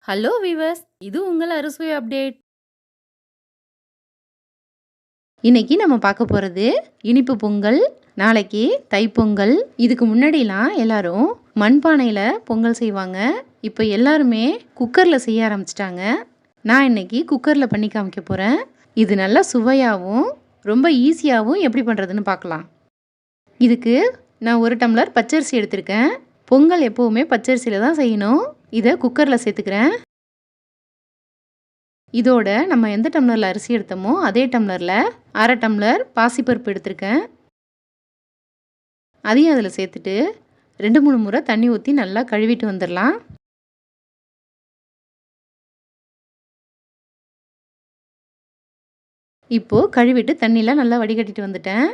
Hello viewers, இது உங்கள் அறுசுவை அப்டேட். இன்னைக்கு நம்ம பார்க்க போகிறது இனிப்பு பொங்கல். நாளைக்கு தைப்பொங்கல். இதுக்கு முன்னாடிலாம் எல்லாரும் மண்பானையில் பொங்கல் செய்வாங்க. இப்போ எல்லாருமே குக்கரில் செய்ய ஆரம்பிச்சிட்டாங்க. நான் இன்னைக்கு குக்கரில் பண்ணி காமிக்க போகிறேன். இது நல்லா சுவையாகவும் ரொம்ப ஈஸியாகவும் எப்படி பண்ணுறதுன்னு பார்க்கலாம். இதுக்கு நான் 1 டம்ளர் பச்சரிசி எடுத்திருக்கேன். பொங்கல் எப்போவுமே பச்சரிசியில் தான் செய்யணும். இதை குக்கரில் சேர்த்துக்கிறேன். இதோட நம்ம எந்த டம்ளரில் அரிசி எடுத்தோமோ அதே டம்ளரில் 1/2 டம்ளர் பாசிப்பருப்பு எடுத்திருக்கேன். அதையும் அதில் சேர்த்துட்டு 2-3 முறை தண்ணி ஊற்றி நல்லா கழுவிட்டு வந்துடலாம். இப்போது கழுவிட்டு தண்ணியில் நல்லா வடிகட்டிட்டு வந்துட்டேன்.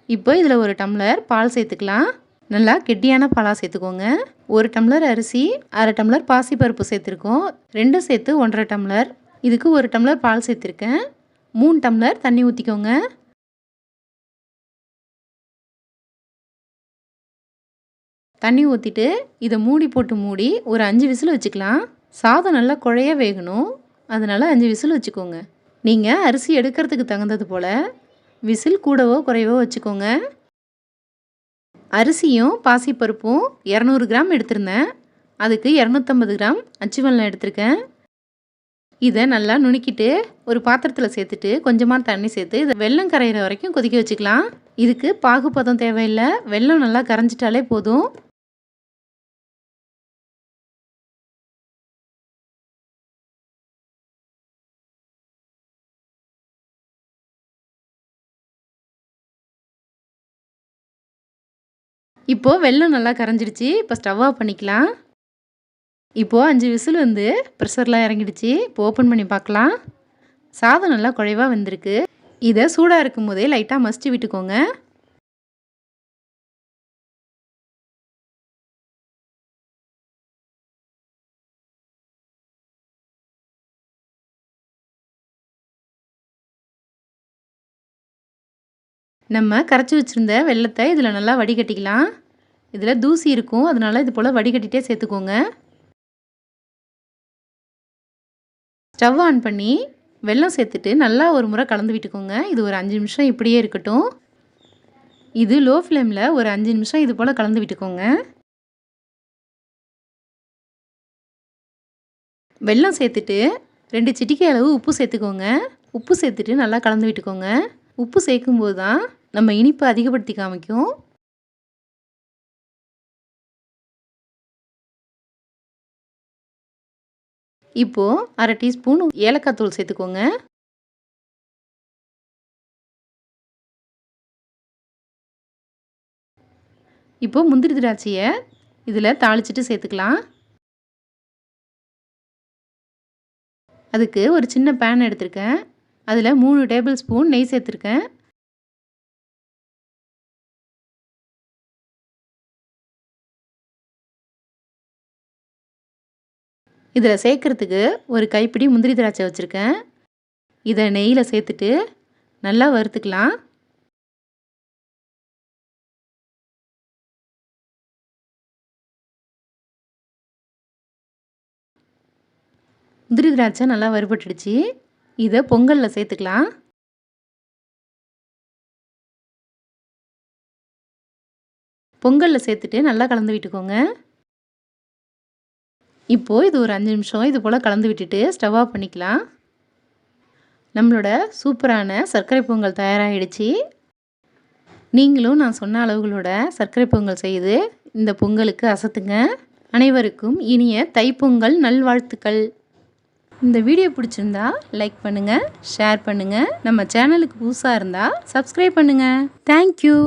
இப்போ இதில் 1 டம்ளர் பால் சேர்த்துக்கலாம். நல்லா கெட்டியான பாலாக சேர்த்துக்கோங்க. 1 டம்ளர் அரிசி 1/2 டம்ளர் பாசிப்பருப்பு சேர்த்துருக்கோம். ரெண்டும் சேர்த்து 1/2 டம்ளர். இதுக்கு 1 டம்ளர் பால் சேர்த்துருக்கேன். 3 டம்ளர் தண்ணி ஊற்றிக்கோங்க. தண்ணி ஊற்றிட்டு இதை மூடி ஒரு 5 விசில் வச்சுக்கலாம். சாதம் நல்லா குழைய வேகணும், அதனால் 5 விசில் வச்சுக்கோங்க. நீங்கள் அரிசி எடுக்கிறதுக்கு தகுந்தது போல் விசில் கூடவோ குறைவோ வச்சுக்கோங்க. அரிசியும் பாசிப்பருப்பும் 200 கிராம் எடுத்திருந்தேன். அதுக்கு 250 கிராம் அச்சு வெல்லம் எடுத்திருக்கேன். இதை நல்லா நுணுக்கிட்டு ஒரு பாத்திரத்தில் சேர்த்துட்டு கொஞ்சமாக தண்ணி சேர்த்து இதை வெல்லம் கரையிற வரைக்கும் கொதிக்க வச்சுக்கலாம். இதுக்கு பாகுபதம் தேவையில்லை, வெல்லம் நல்லா கரைஞ்சிட்டாலே போதும். இப்போது வெல்லம் நல்லா கரைஞ்சிடுச்சு. இப்போ ஸ்டவ் ஆஃப் பண்ணிக்கலாம். இப்போது 5 விசில் வந்து ப்ரெஷர்லாம் இறங்கிடுச்சு. இப்போ ஓப்பன் பண்ணி பார்க்கலாம். சாதம் நல்லா குழைவாக வெந்திருக்கு. இதை சூடாக இருக்கும் போதே லைட்டாக மசிச்சு விட்டுக்கோங்க. நம்ம கரைச்சி வச்சுருந்த வெல்லத்தை இதில் நல்லா வடிகட்டிக்கலாம். இதில் தூசி இருக்கும், அதனால் இது போல் வடிகட்டிகிட்டே சேர்த்துக்கோங்க. ஸ்டவ் ஆன் பண்ணி வெல்லம் சேர்த்துட்டு நல்லா ஒரு முறை கலந்து விட்டுக்கோங்க. இது ஒரு 5 நிமிஷம் இப்படியே இருக்கட்டும். இது லோ ஃப்ளேமில் ஒரு 5 நிமிஷம் இது போல் கலந்து விட்டுக்கோங்க. வெல்லம் சேர்த்துட்டு 2 சிட்டிகை அளவு உப்பு சேர்த்துக்கோங்க. உப்பு சேர்த்துட்டு நல்லா கலந்து விட்டுக்கோங்க. உப்பு சேர்க்கும்போது தான் நம்ம இனிப்பு அதிகப்படுத்தி காமிக்கும். இப்போது 1/2 டீஸ்பூன் ஏலக்காய் தூள் சேர்த்துக்கோங்க. இப்போது முந்திரி திராட்சையை இதில் தாளிச்சிட்டு சேர்த்துக்கலாம். அதுக்கு ஒரு சின்ன பேன் எடுத்திருக்கேன். அதில் 3 டேபிள் ஸ்பூன் நெய் சேர்த்துருக்கேன். இதில் சேர்க்குறதுக்கு ஒரு கைப்பிடி முந்திரி திராட்சை வச்சுருக்கேன். இதை நெய்யில் சேர்த்துட்டு நல்லா வறுத்துக்கலாம். முந்திரி திராட்சை நல்லா வறுபட்டுடுச்சு. இதை பொங்கலில் சேர்த்துக்கலாம். பொங்கலில் சேர்த்துட்டு நல்லா கலந்து விட்டுக்கோங்க. இப்போது இது ஒரு 5 நிமிஷம் இது போல் கலந்து விட்டுட்டு ஸ்டவ் ஆஃப் பண்ணிக்கலாம். நம்மளோட சூப்பரான சர்க்கரை பொங்கல் தயாராகிடுச்சு. நீங்களும் நான் சொன்ன அளவுகளோட சர்க்கரை பொங்கல் செய்து இந்த பொங்கலுக்கு அசத்துங்க. அனைவருக்கும் இனிய தைப்பொங்கல் நல்வாழ்த்துக்கள். இந்த வீடியோ பிடிச்சிருந்தா லைக் பண்ணுங்கள், ஷேர் பண்ணுங்கள். நம்ம சேனலுக்கு புதுசாக இருந்தால் சப்ஸ்கிரைப் பண்ணுங்கள். தேங்க்யூ.